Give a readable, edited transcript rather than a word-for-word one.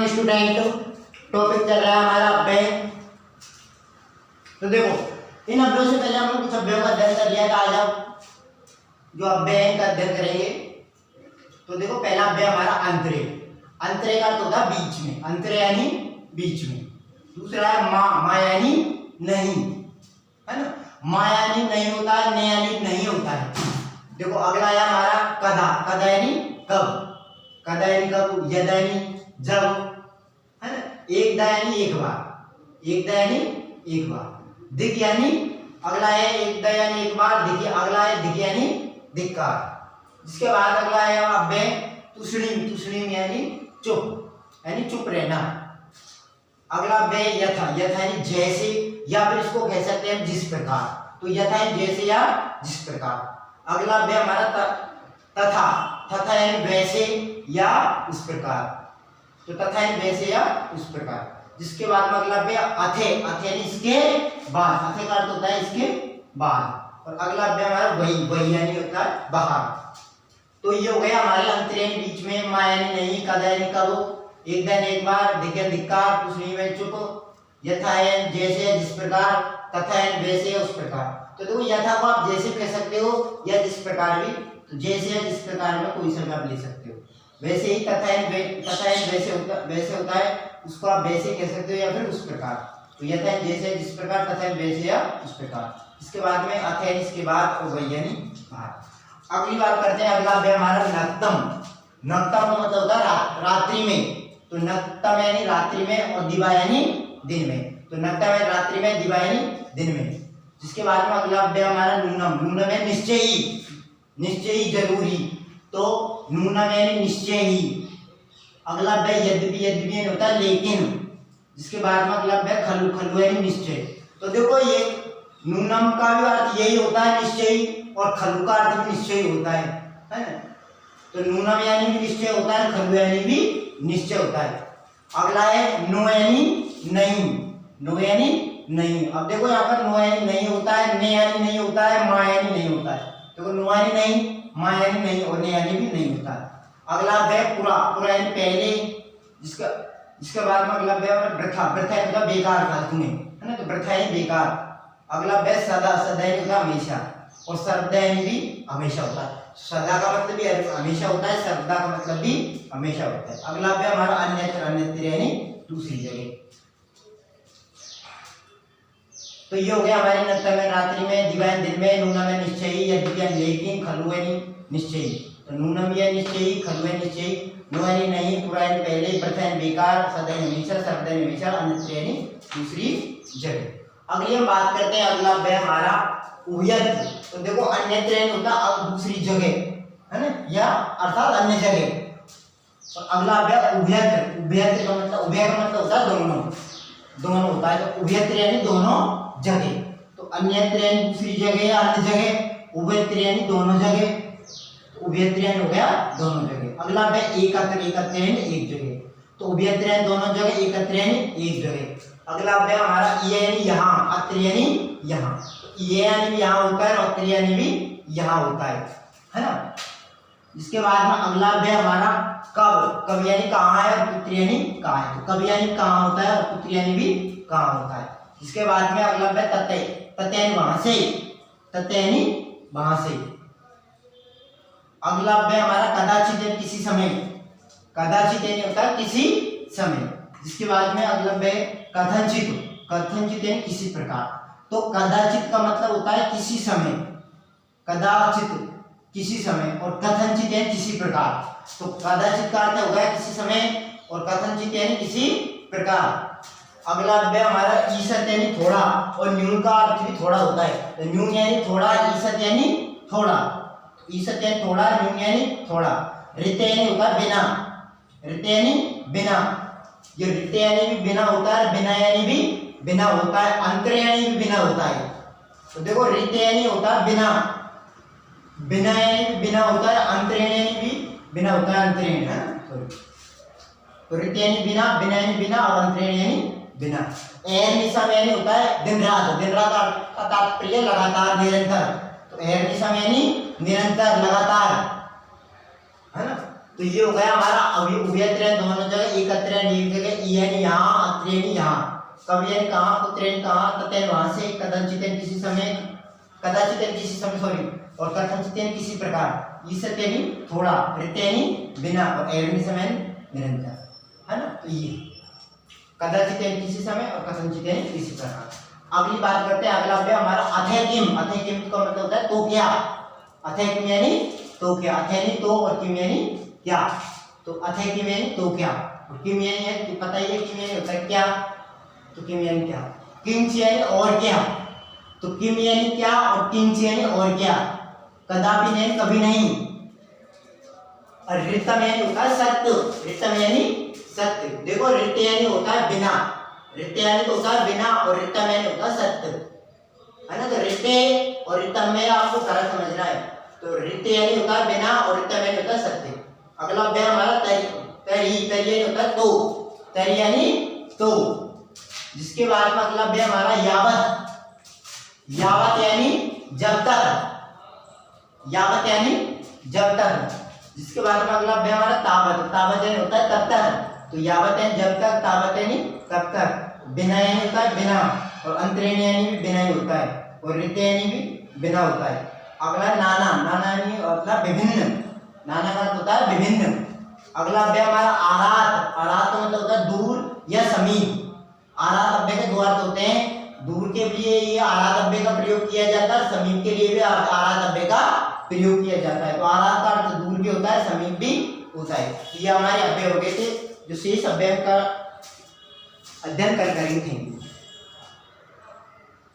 Morning student. Topic चल रहा है हमारा अव्यय। तो देखो इन अव्ययों से पहले हमने कुछ अव्ययों का अध्ययन कर लिया था। आज हम जो अव्यय का अध्ययन करेंगे तो देखो पहला अव्यय हमारा अंतरे। अंतरे का अर्थ होता है बीच में, अंतरे यानी बीच में। दूसरा है मा यानी नहीं, है ना। मा यानी नहीं होता है, ने यानी नहीं होता है। देखो अगला है हमारा कदा। कदा यानी कब, कदा यानी कब, यदा यानी जब, है ना। एक दा यानी एक बार, एक दा यानी एक बार। दिक यानी अगला है एक दा यानी एक बार, दिक अगला है दिक यानी धिक्कार। जिसके बाद अगला है अव्यय तुष्णीम। तुष्णीम यानी चुप, यानी चुप रहना। अगला अव्यय यथा। यथा यानी जैसे, या फिर इसको कह सकते हैं जिस प्रकार। तो यथा यानी जैसे या जिस प्रकार। अगला अव्यय हमारा तथा। तथा यानी वैसे या उस प्रकार। तो तथा यानी वैसे या उस प्रकार। जिसके बाद में अगला अव्यय अथे। अथे यानी इसके बाद। अथे का अर्थ होता है इसके बाद। और अगला अव्यय हमारा वही। वही यानी होता है बाहर। तो ये हो गया हमारे अंतरे बीच में। मा यानी नहीं, कदा यानी कब, एक दिन एक बार, दिक यानी धिक्कार, तुष्णीम यानी चुप, यथा है जैसे जिस प्रकार, तथा है वैसे उस प्रकार। तो देखो यथा को आप जैसे कह सकते हो या जिस प्रकार भी। तो जैसे या जिस प्रकार में कोई सा भी आप ले सकते हो। वैसे ही तथा है वैसे होता है, उसको आप वैसे कह सकते हो या फिर उस प्रकार। तो यथा है जैसे जिस प्रकार, तथा है वैसे या उस प्रकार। इसके बाद में अथ है इसके बाद, और वही यानी बाहर। अगली बात करते हैं, अगला अव्यय हमारा नक्तम। नक्तम का मतलब होता है रात्रि में। तो नक्तम यानी रात्रि में, और दिवा यानी दिन में। तो नक्तम यानी रात्रि में, दिवा यानी दिन में। जिसके बाद में अगला अव्यय हमारा नूनम। नूनम है निश्चय ही, निश्चय ही जरूरी। तो नूनम यानी निश्चय ही। अगला अव्यय यद्यपि। यद्यपि यानी होता है लेकिन। जिसके बाद में अगला अव्यय खलु। खलु यानी निश्चय। तो देखो ये नूनम का भी अर्थ यही होता है निश्चय ही, और खलु का अर्थ भी निश्चय ही होता है ना। तो नूनम यानी भी निश्चय होता है, खलु यानी भी निश्चय होता है। अगला है नो यानी नहीं। नो यानी नहीं। अब देखो यहाँ पर नो यानी नहीं होता है, ने यानी नहीं होता है, मा यानी नहीं होता है। देखो नो यानी नहीं, मा यानी नहीं, और ने यानी भी नहीं होता है। अगला अव्यय पुरा। पुरा यानी पहले। जिसके बाद में अगला अव्यय वृथा। वृथा यानी बेकार था तुम्हें, है ना। तो वृथा यानी बेकार। अगला अव्यय सदा। सदा यानी होता है हमेशा, और सर्वदा यानी भी हमेशा होता है। सदा का मतलब भी हमेशा होता है, सर्वदा का मतलब भी हमेशा होता है। अगला अव्यय हमारा अन्यत्र। अन्यत्र यानी दूसरी जगह। तो ये हो गया हमारे नक्तम में रात्रि में, दिवा दिन में, नूनम में निश्चय ही, यद्यपि लेकिन, खलु यानी निश्चय ही। तो नूनम यानी निश्चय ही, खलु यानी निश्चय ही, नो यानी नहीं, पुरा यानी पहले, वृथा यानी बेकार, सदा यानी हमेशा, सर्वदा यानी हमेशा, अन्यत्र यानी दूसरी जगह। अगली हम बात करते हैं अगला अव्यय हमारा उभयत्र। तो देखो अन्यत्र यानी होता है दूसरी जगह, है ना, या अर्थात अन्य जगह। और अगला अव्यय उभयत्र। उभयत्र का मतलब, उभय का मतलब होता है दोनों, दोनों होता है। तो उभयत्र यानी दोनों जगह। तो अन्यत्र यानी दूसरी जगह या अन्य जगह, उभयत्र यानी दोनों जगह। तो उभयत्र यानी हो गया दोनों जगह। अगला अव्यय एकत्र। एकत्र यानी एक जगह। तो उभयत्र यानी दोनों जगह, एकत्र यानी एक जगह। अगला अव्यय हमारा ये यानी यहाँ, अत्र यानी यहाँ। ये यानी भी यहाँ होता है, और अत्र यानी भी यहाँ होता है ना। इसके बाद में अगला अव्यय हमारा कब। कब यानी कहाँ है, और पुत्र यानी कहाँ है। तो कब यानी कहाँ होता है, और पुत्र यानी भी कहाँ होता है। इसके बाद में अगला अव्यय तते। तते यानी वहां से। तते यानी वहां से। अगला अव्यय हमारा कदाचित यानी किसी समय। कदाचित यानी होता है किसी समय। जिसके बाद में अगला अव्यय कथनचित। कथनचित यानी किसी प्रकार। तो कदाचित का मतलब होता है किसी समय, कदाचित किसी समय, और कथनचित यानी किसी प्रकार। तो कदाचित का अर्थ होगा किसी समय, और कथनचित यानी किसी प्रकार। अगला अव्यय हमारा ईसत यानी थोड़ा, और न्यून का अर्थ भी थोड़ा होता है। तो न्यून यानी थोड़ा, ईसत यानी थोड़ा। ईसत यानी थोड़ा, न्यून यानी थोड़ा। ऋत यानी होता है बिना। ऋत यानी बिना। ये ऋत यानी भी बिना होता है, बिना यानी भी बिना होता है, अंतर यानी भी बिना होता है। तो देखो ऋत यानी होता है बिना, बिना यानी भी बिना होता है, अंतर यानी भी बिना होता है, अंतर यानी, है ना। तो ऋत यानी बिना, बिना यानी बिना, और अंतर यानी बिना। एहरनिशम यानी होता है दिन रात। दिन रात का तात्पर्य लगातार, निरंतर। तो एहरनिशम यानी निरंतर, लगातार, है ना। तो ये हो गया हमारा अभी उभयत्र दोनों जगह, एकत्र एक जगह, ईयन यहाँ, अत्रेन यहाँ। कवियन कहाँ, कुत्रेन कहाँ, ततेन वहां से, कदाचितेन किसी समय, कदाचितेन किसी समय सॉरी, और कथनचितेन किसी प्रकार, ईसतेनि थोड़ा, ऋतेनि बिना, और एवनिसमेन निरंतर, है ना। तो ये कदाचितेन किसी समय और कथनचितेन किसी प्रकार। अगली बात करते हैं, अगला अव्यय हमारा अथेकिम। अथेकिम का मतलब होता है तो क्या। अथेकिम यानी तो क्या, अथेनी तो और किम यानी क्या। तो अथेकिम यानी तो क्या, और किम यानी है तो पता ही है, किम यानी होता है क्या, तो किम यानी क्या। किंच यानी और क्या, तो किम यानी क्या और किंच यानी और क्या। कदापि नहीं कभी नहीं, और ऋतम यानी होता है सत्य। ऋतम यानी सत्य। देखो ऋत यानी होता है बिना, ऋत यानी तो होता है बिना, और ऋतम यानी होता है सत्य, है ना। तो ऋते और ऋतम में आपको फर्क समझना है। तो ऋत यानी होता है बिना और ऋतम यानी होता है सत्य। अगला अव्यय हमारा तरी। तरी, तरी यानी होता है तो, तरी यानी तो। जिसके बाद में अगला अव्यय हमारा यावत। यावत यानी जब तक, यावत यानी जब तक। जिसके बाद में अगला अव्यय हमारा तावत। तावत यानी होता है तब तक। तो यावत यानी जब तक, तावत यानी तब तक। बिना यानी होता है बिना, और अंतरेण यानी भी बिना ही होता है, और ऋत यानी भी बिना होता है। अगला नाना। नाना यानी होता है विभिन्न, नाना का अर्थ होता है विभिन्न। अगला अव्यय हमारा आरात। आरात का मतलब होता है दूर या समीप। आरात अव्यय के दो अर्थ होते हैं, दूर के लिए ये आरात अव्यय का प्रयोग किया जाता है, समीप के लिए भी आरात अव्यय का प्रयोग किया जाता है। तो आरात का अर्थ दूर भी होता है, समीप भी होता है। ये हमारे अव्यय हो गए थे जो शेष अव्यय का अध्ययन कर करेंगे।